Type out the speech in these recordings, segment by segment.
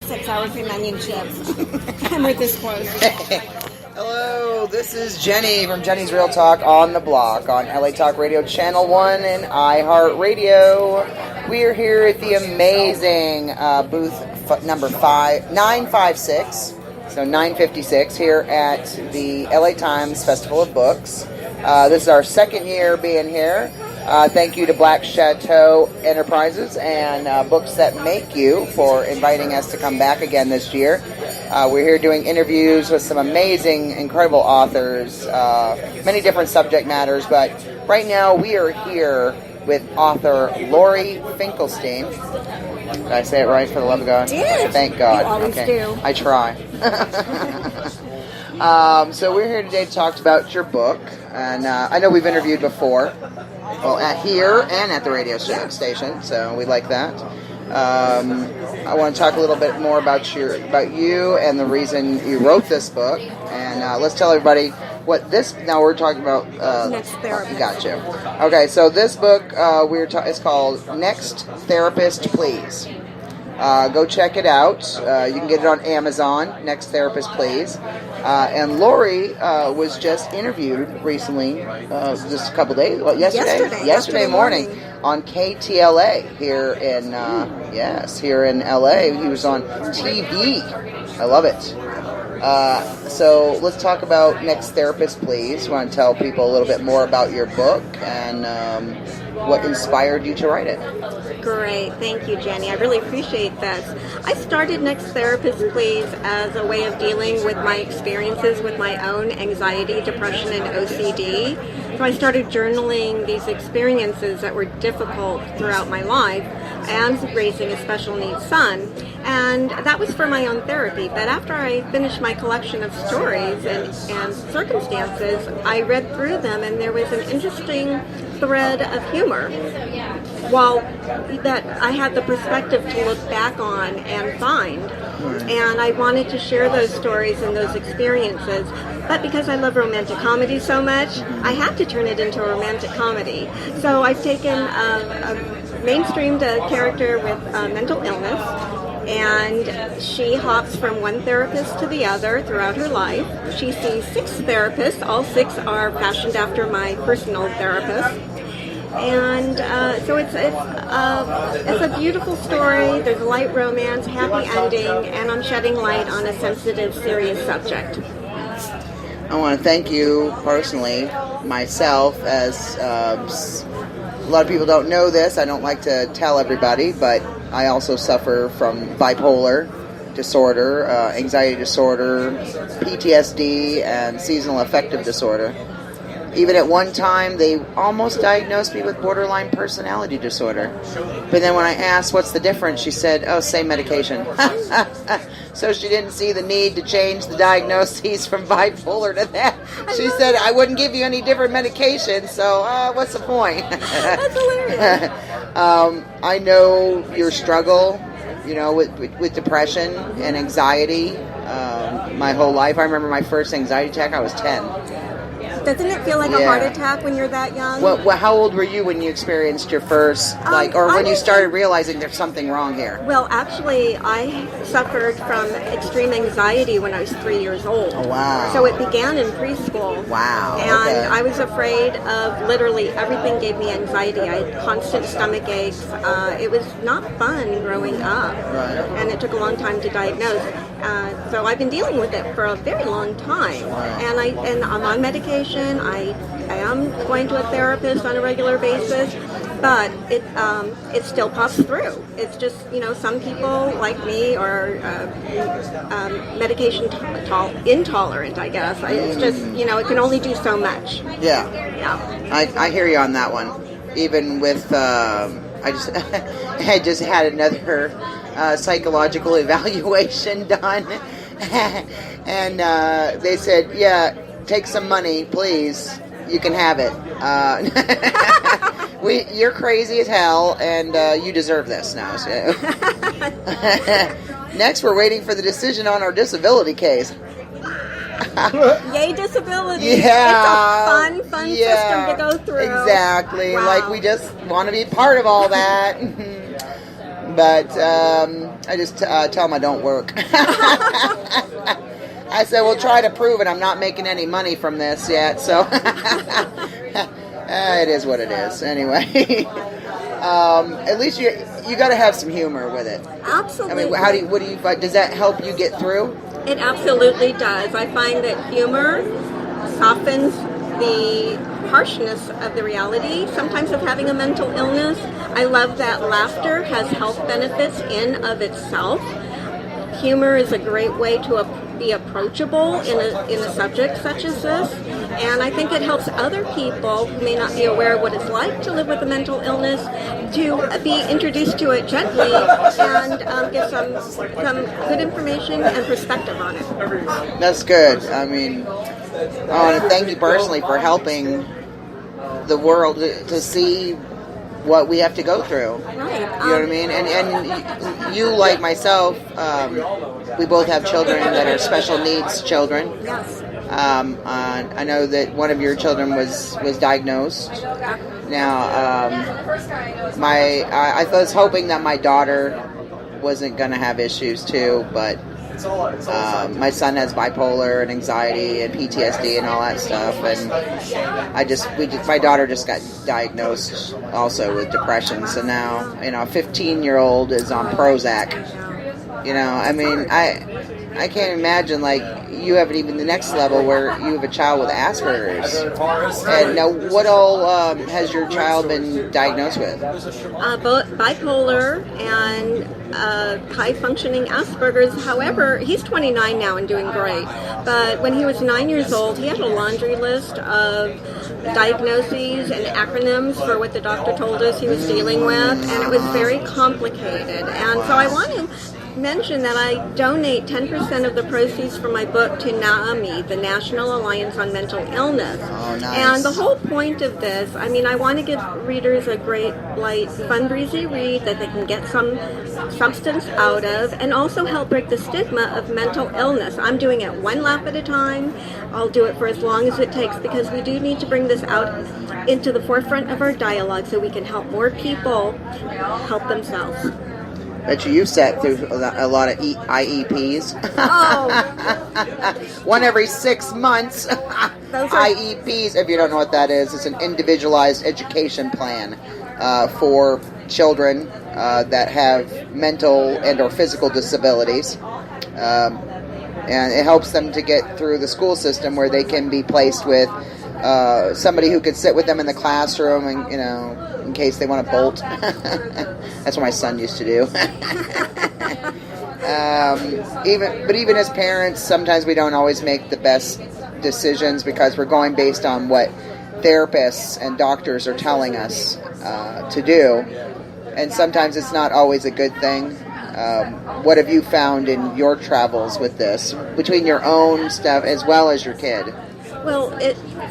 6 hours in onion chips. And we're this close. Hello, this is Jenny from Jenny's Real Talk on the Block on LA Talk Radio Channel 1 and iHeartRadio. We are here at the amazing booth number 956, so 956 here at the LA Times Festival of Books. This is our second year being here. Thank you to Black Chateau Enterprises and Books That Make You for inviting us to come back again this year. We're here doing interviews with some amazing, incredible authors, many different subject matters, but right now we are here with author Laurie Finkelstein. Did I say it right, for the love of God? Did. Thank God. You always do. I try. So we're here today to talk about your book, and I know we've interviewed before, well, at here and at the radio station, so we like that. I want to talk a little bit more about you and the reason you wrote this book, and let's tell everybody what this. Now we're talking about Next Therapist. Gotcha. Okay, so this book it's called Next Therapist, Please. Go check it out. You can get it on Amazon. Next Therapist, Please. And Laurie was just interviewed recently, just a couple days. Well, yesterday morning on KTLA here in here in LA. He was on TV. I love it. So let's talk about Next Therapist, Please. I want to tell people a little bit more about your book and what inspired you to write it. Great. Thank you, Jenny. I really appreciate this. I started Next Therapist, Please as a way of dealing with my experiences with my own anxiety, depression, and OCD. So I started journaling these experiences that were difficult throughout my life and raising a special needs son. And that was for my own therapy. But after I finished my collection of stories and circumstances, I read through them and there was an interesting thread of humor. While that I had the perspective to look back on and find. And I wanted to share those stories and those experiences. But because I love romantic comedy so much, I had to turn it into a romantic comedy. So I've taken a mainstreamed character with mental illness, and she hops from one therapist to the other throughout her life. She sees 6 therapists. All 6 are fashioned after my personal therapist. And so it's a beautiful story. There's a light romance, happy ending, and I'm shedding light on a sensitive, serious subject. I want to thank you personally, myself, as a lot of people don't know this. I don't like to tell everybody, but I also suffer from bipolar disorder, anxiety disorder, PTSD, and seasonal affective disorder. Even at one time, they almost diagnosed me with borderline personality disorder. But then when I asked what's the difference, she said, oh, same medication. So she didn't see the need to change the diagnoses from bipolar to that. She said, I wouldn't give you any different medication, so what's the point? That's hilarious. I know your struggle, with depression and anxiety my whole life. I remember my first anxiety attack, I was 10. Doesn't it feel like a heart attack when you're that young? Well, how old were you when you experienced your first, when you started realizing there's something wrong here? Well, actually, I suffered from extreme anxiety when I was 3 years old. Oh, wow. So it began in preschool. Wow. And I was afraid of literally everything gave me anxiety. I had constant stomach aches. It was not fun growing up. Right. And it took a long time to diagnose. So I've been dealing with it for a very long time. Right. And I'm on medication. I am going to a therapist on a regular basis, but it still pops through. It's just, some people like me are medication intolerant, I guess. It's just, it can only do so much. Yeah. I hear you on that one. Even with, I just had another psychological evaluation done, and they said, yeah, take some money, please. You can have it. You're crazy as hell, and you deserve this now. So. Next, we're waiting for the decision on our disability case. Yay, disability. Yeah. It's a fun system to go through. Exactly. Wow. Like, we just want to be part of all that. But I just tell them I don't work. I said, well, try to prove it. I'm not making any money from this yet, so it is what it is. Anyway, at least you got to have some humor with it. Absolutely. I mean, what do you find? Does that help you get through? It absolutely does. I find that humor softens the harshness of the reality, sometimes of having a mental illness. I love that laughter has health benefits in of itself. Humor is a great way to be approachable in a subject such as this, and I think it helps other people who may not be aware of what it's like to live with a mental illness to be introduced to it gently and get some good information and perspective on it. That's good. I mean, I want to thank you personally for helping the world to see what we have to go through. Right. You know what I mean? And you, like myself, we both have children that are special needs children. Yes. I know that one of your children was diagnosed. Now, I was hoping that my daughter wasn't going to have issues too, but my son has bipolar and anxiety and PTSD and all that stuff, and my daughter just got diagnosed also with depression. So now, a 15-year-old is on Prozac. I mean, I can't imagine, like, you haven't even the next level where you have a child with Asperger's. And now, what all has your child been diagnosed with? Both bipolar and high-functioning Asperger's. However, he's 29 now and doing great. But when he was 9 years old, he had a laundry list of diagnoses and acronyms for what the doctor told us he was dealing with, and it was very complicated. And so I want to mention that I donate 10% of the proceeds from my book to NAMI, the National Alliance on Mental Illness. Oh, nice. And the whole point of this, I mean, I want to give readers a great, light, fun, breezy read that they can get some substance out of, and also help break the stigma of mental illness. I'm doing it one laugh at a time. I'll do it for as long as it takes, because we do need to bring this out into the forefront of our dialogue so we can help more people help themselves. Bet you've sat through a lot of IEPs. Oh. One every 6 months. Those are... IEPs, if you don't know what that is, it's an individualized education plan for children that have mental and or physical disabilities. And it helps them to get through the school system where they can be placed with somebody who could sit with them in the classroom and, in case they want to bolt. That's what my son used to do. Even as parents, sometimes we don't always make the best decisions because we're going based on what therapists and doctors are telling us to do. And sometimes it's not always a good thing. What have you found in your travels with this, between your own stuff as well as your kid? Well,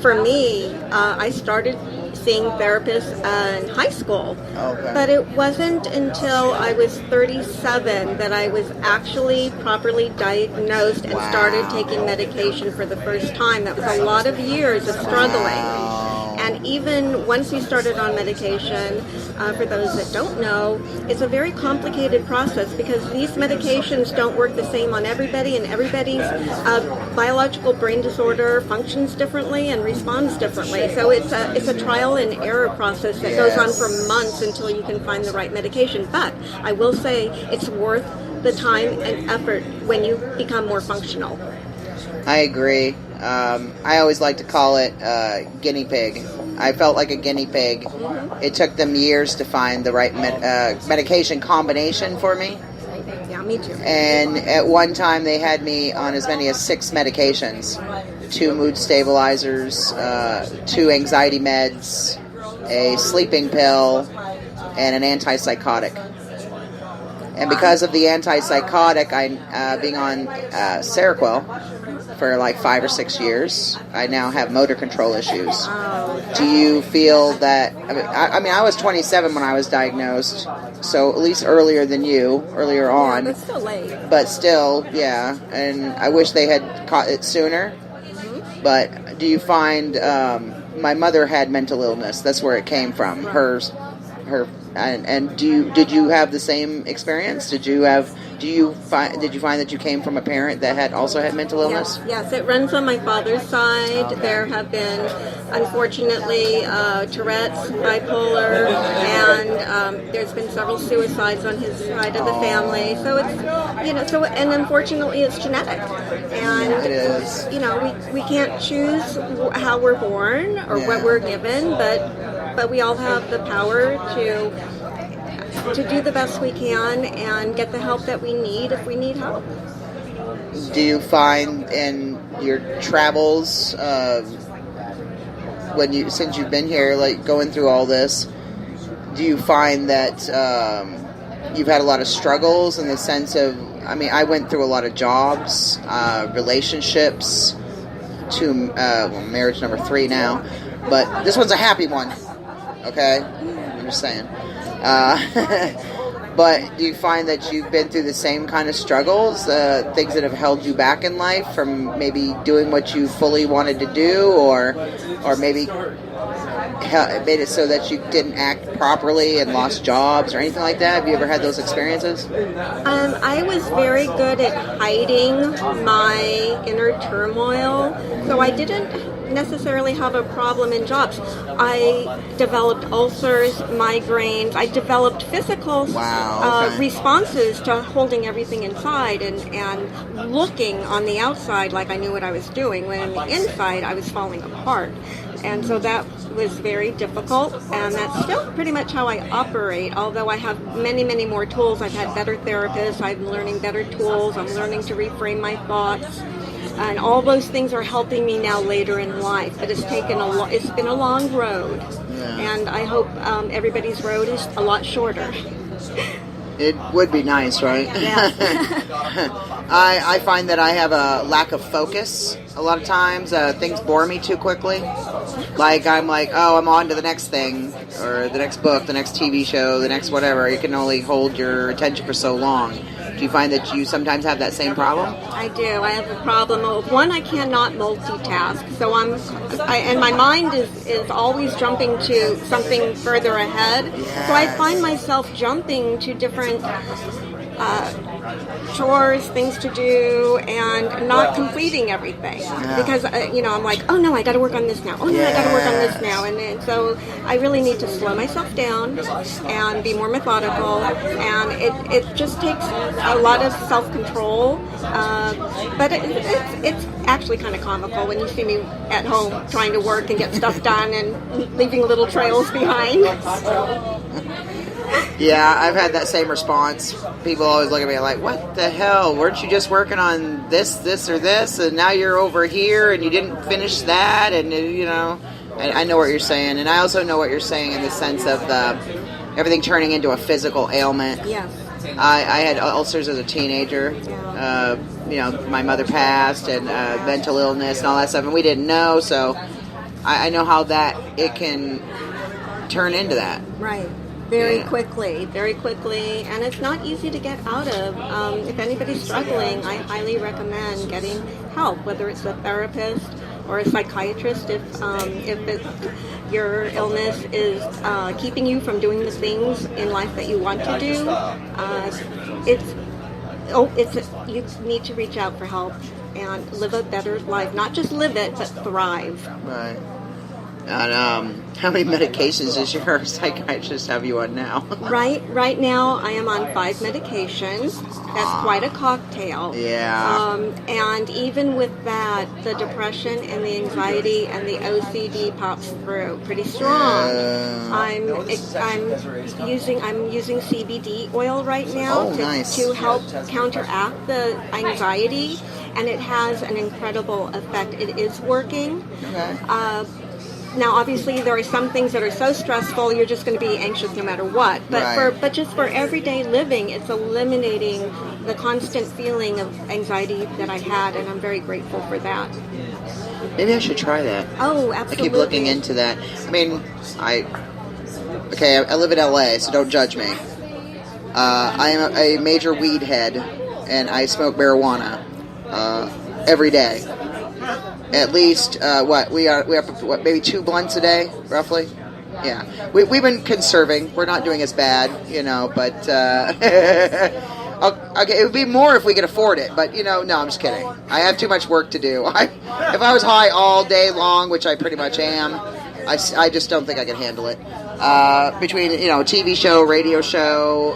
for me, I started seeing therapists in high school, Okay. but it wasn't until I was 37 that I was actually properly diagnosed and started taking medication for the first time. That was a lot of years of struggling. Wow. And even once we started on medication, for those that don't know, it's a very complicated process because these medications don't work the same on everybody, and everybody's biological brain disorder functions differently and responds differently. So it's a trial and error process that goes on for months until you can find the right medication. But I will say it's worth the time and effort when you become more functional. I agree. I always like to call it guinea pig. I felt like a guinea pig. Mm-hmm. It took them years to find the right medication combination for me. Yeah, me too. And at one time they had me on as many as 6 medications. 2 mood stabilizers, 2 anxiety meds, a sleeping pill, and an antipsychotic. And because of the antipsychotic, being on Seroquel for like 5 or 6 years, I now have motor control issues. Do you feel that? I mean, I was 27 when I was diagnosed, so at least earlier than you, earlier on. Yeah, but still late. But still, yeah. And I wish they had caught it sooner. Mm-hmm. But do you find my mother had mental illness? That's where it came from. Her. And did you have the same experience? Did you have Did you find that you came from a parent that had also had mental illness? Yes, it runs on my father's side. Okay. There have been, unfortunately, Tourette's, bipolar, and there's been several suicides on his side of the family. So it's, and unfortunately, it's genetic. And it is. We can't choose how we're born or what we're given, but we all have the power to do the best we can and get the help that we need if we need help. Do you find in your travels, since you've been here, like going through all this, do you find that you've had a lot of struggles in the sense of, I went through a lot of jobs, relationships, marriage number 3 now, but this one's a happy one, okay? I'm just saying. But do you find that you've been through the same kind of struggles, things that have held you back in life from maybe doing what you fully wanted to do, or maybe made it so that you didn't act properly and lost jobs or anything like that? Have you ever had those experiences? I was very good at hiding my inner turmoil, so I didn't necessarily have a problem in jobs. I developed ulcers, migraines. I developed physical responses to holding everything inside and looking on the outside like I knew what I was doing, when on the inside I was falling apart. And so that was very difficult, and that's still pretty much how I operate, although I have many, many more tools. I've had better therapists, I'm learning better tools, I'm learning to reframe my thoughts, and all those things are helping me now later in life. But it's been a long road, and I hope everybody's road is a lot shorter. It would be nice, right? Yeah. I find that I have a lack of focus a lot of times. Things bore me too quickly. I'm on to the next thing, or the next book, the next TV show, the next whatever. You can only hold your attention for so long. Do you find that you sometimes have that same problem? I do. I have a problem. One, I cannot multitask. So and my mind is always jumping to something further ahead. Yes. So I find myself jumping to different chores, things to do, and not completing everything. Because, I'm like, oh no, I got to work on this now. Oh no, I got to work on this now. And so I really need to slow myself down and be more methodical. And it just takes a lot of self-control. But it's actually kind of comical when you see me at home trying to work and get stuff done and leaving little trails behind. Yeah, I've had that same response. People always look at me like, what the hell? Weren't you just working on this, or this, and now you're over here and you didn't finish that? And, I know what you're saying. And I also know what you're saying in the sense of everything turning into a physical ailment. Yes. I had ulcers as a teenager. My mother passed, and mental illness and all that stuff, and we didn't know, so I know how it can turn into that. Right. Very quickly, and it's not easy to get out of. If anybody's struggling, I highly recommend getting help, whether it's a therapist or a psychiatrist. If your illness is keeping you from doing the things in life that you want to do, you need to reach out for help and live a better life. Not just live it, but thrive. Right. And how many medications does your psychiatrist have you on now? Right now, I am on 5 medications. That's quite a cocktail. Yeah. And even with that, the depression and the anxiety and the OCD pops through pretty strong. I'm using CBD oil right now to help counteract the anxiety, and it has an incredible effect. It is working. Okay. Now, obviously, there are some things that are so stressful, you're just going to be anxious no matter what. But just for everyday living, it's eliminating the constant feeling of anxiety that I had, and I'm very grateful for that. Maybe I should try that. Oh, absolutely. I keep looking into that. I live in LA, so don't judge me. I am a major weed head, and I smoke marijuana every day. At least, we are maybe 2 blunts a day, roughly? Yeah. We've been conserving. We're not doing as bad, but Okay, it would be more if we could afford it, but no, I'm just kidding. I have too much work to do. If I was high all day long, which I pretty much am, I just don't think I could handle it. Between TV show, radio show,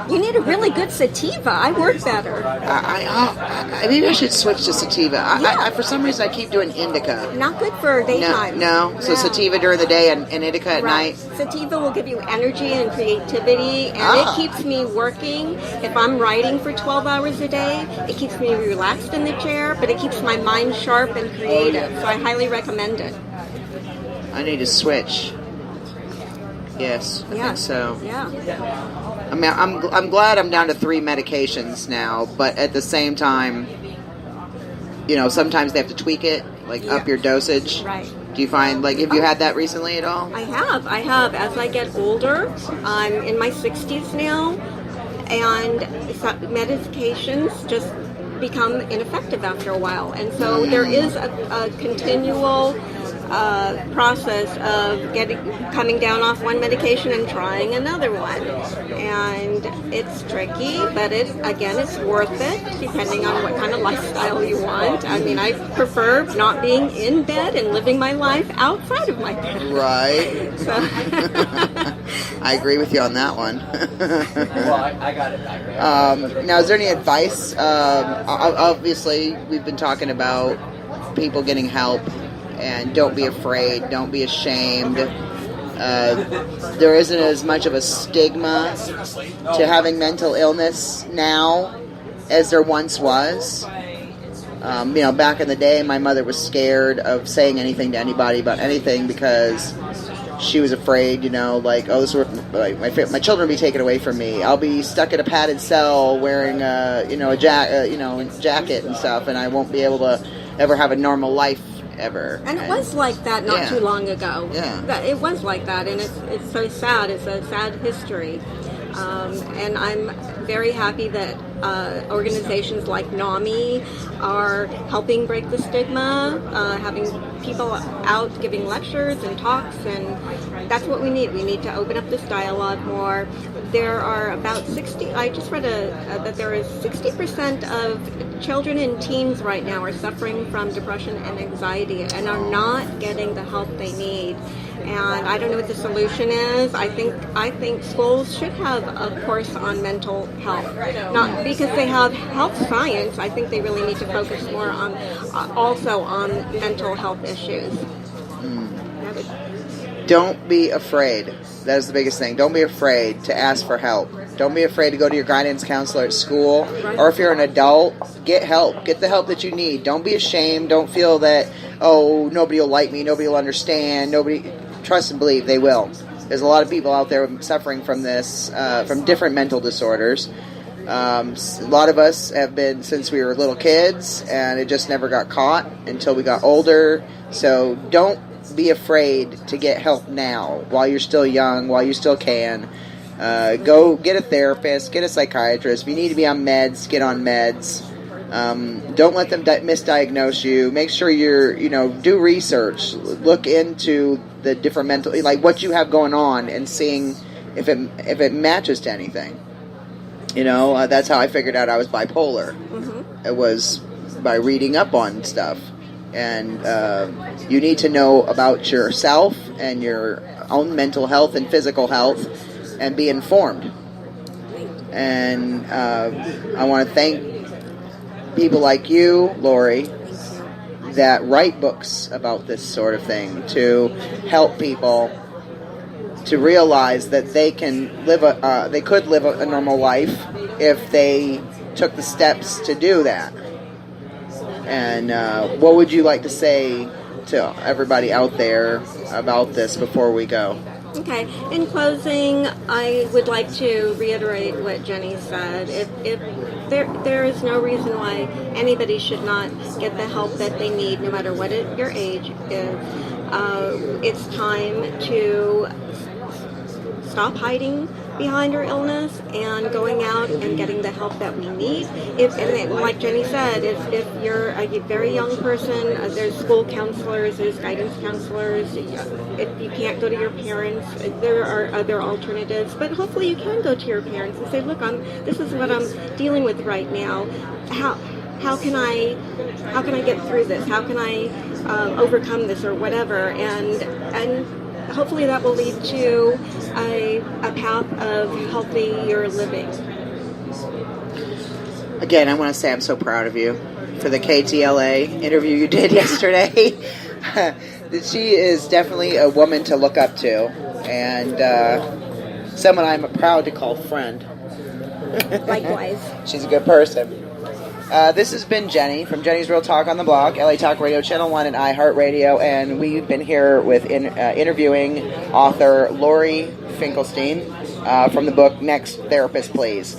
you need a really good sativa. I work better. Maybe I should switch to sativa. I for some reason I keep doing indica. Not good for daytime. No. So sativa during the day and indica at night. Sativa will give you energy and creativity, and it keeps me working. If I'm writing for 12 hours a day, it keeps me relaxed in the chair, but it keeps my mind sharp and creative. So I highly recommend it. I need to switch. Yes, I think so. Yeah. I mean, I'm glad I'm down to 3 medications now, but at the same time, sometimes they have to tweak it, up your dosage. Right. Do you find, have you had that recently at all? I have. As I get older, I'm in my 60s now, and medications just become ineffective after a while. And so there is a continual process of coming down off one medication and trying another one, and it's tricky, but it's worth it depending on what kind of lifestyle you want. I mean, I prefer not being in bed and living my life outside of my bed. Right. So. I agree with you on that one. I got it. Now, is there any advice? Obviously, we've been talking about people getting help. And don't be afraid. Don't be ashamed. There isn't as much of a stigma to having mental illness now as there once was. Back in the day, my mother was scared of saying anything to anybody about anything because she was afraid. My children will be taken away from me. I'll be stuck in a padded cell wearing a jacket and stuff, and I won't be able to ever have a normal life. Ever. And it was like that not too long ago. Yeah. It was like that, and it's so sad. It's a sad history. And I'm very happy that organizations like NAMI are helping break the stigma, having people out giving lectures and talks, and that's what we need. We need to open up this dialogue more. There are about 60, I just read that there is 60% of children and teens right now are suffering from depression and anxiety and are not getting the help they need. And I don't know what the solution is. I think schools should have a course on mental health. Not because they have health science. I think they really need to focus more on also on mental health issues. Don't be afraid. That is the biggest thing. Don't be afraid to ask for help. Don't be afraid to go to your guidance counselor at school. Right. Or if you're an adult, get help. Get the help that you need. Don't be ashamed. Don't feel that, nobody will like me. Nobody will understand. Trust and believe they will. There's a lot of people out there suffering from this, from different mental disorders. A lot of us have been since we were little kids, and it just never got caught until we got older. So don't be afraid to get help now while you're still young, while you still can. Go get a therapist, get a psychiatrist. If you need to be on meds, get on meds. Don't let them misdiagnose you. Make sure do research. Look into the different mental, what you have going on, and seeing if it matches to anything. That's how I figured out I was bipolar. Mm-hmm. It was by reading up on stuff. And you need to know about yourself and your own mental health and physical health and be informed. And I want to thank people like you, Laurie, that write books about this sort of thing to help people to realize that they could live a normal life if they took the steps to do that. And what would you like to say to everybody out there about this before we go? Okay. In closing, I would like to reiterate what Jenny said. If there is no reason why anybody should not get the help that they need, no matter what your age is. It's time to stop hiding behind her illness and going out and getting the help that we need. Like Jenny said, if you're a very young person, there's school counselors, there's guidance counselors. If you can't go to your parents, there are other alternatives. But hopefully you can go to your parents and say, look, this is what I'm dealing with right now. How can I get through this? How can I overcome this or whatever? And hopefully that will lead to a path of healthier living. Again, I want to say I'm so proud of you for the KTLA interview you did yesterday. She is definitely a woman to look up to, and someone I'm proud to call friend. Likewise. She's a good person. This has been Jenny from Jenny's Real Talk on the blog, LA Talk Radio, Channel 1, and iHeartRadio, and we've been here with interviewing author Laurie Finkelstein from the book Next Therapist Please.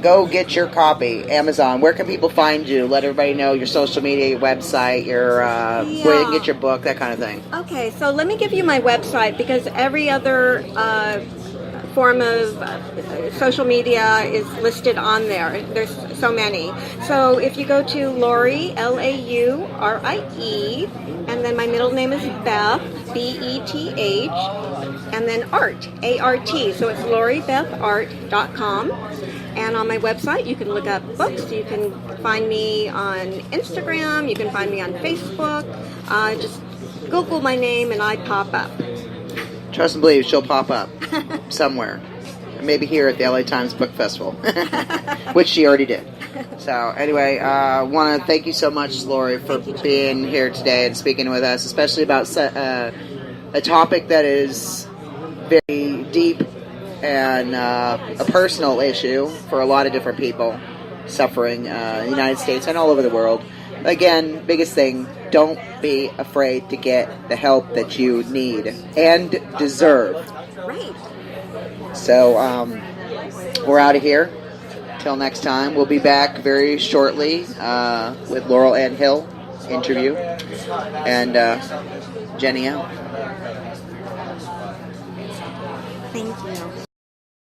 Go get your copy. Amazon. Where can people find you? Let everybody know your social media, your website, where you can get your book, that kind of thing. Okay, so let me give you my website, because every other form of social media is listed on there. There's so many. So if you go to Laurie, Laurie, and then my middle name is Beth, Beth, and then Art, A-R-T. So it's lauriebethart.com. And on my website, you can look up books. You can find me on Instagram. You can find me on Facebook. Just Google my name and I pop up. Trust and believe she'll pop up somewhere. Maybe here at the LA Times Book Festival, which she already did. So anyway, I want to thank you so much, Laurie, for being here today and speaking with us, especially about a topic that is very deep and a personal issue for a lot of different people suffering in the United States and all over the world. Again, biggest thing, don't be afraid to get the help that you need and deserve. Right. So, we're out of here. Till next time, we'll be back very shortly with Laurel Ann Hill interview. And Jenny out. Thank you.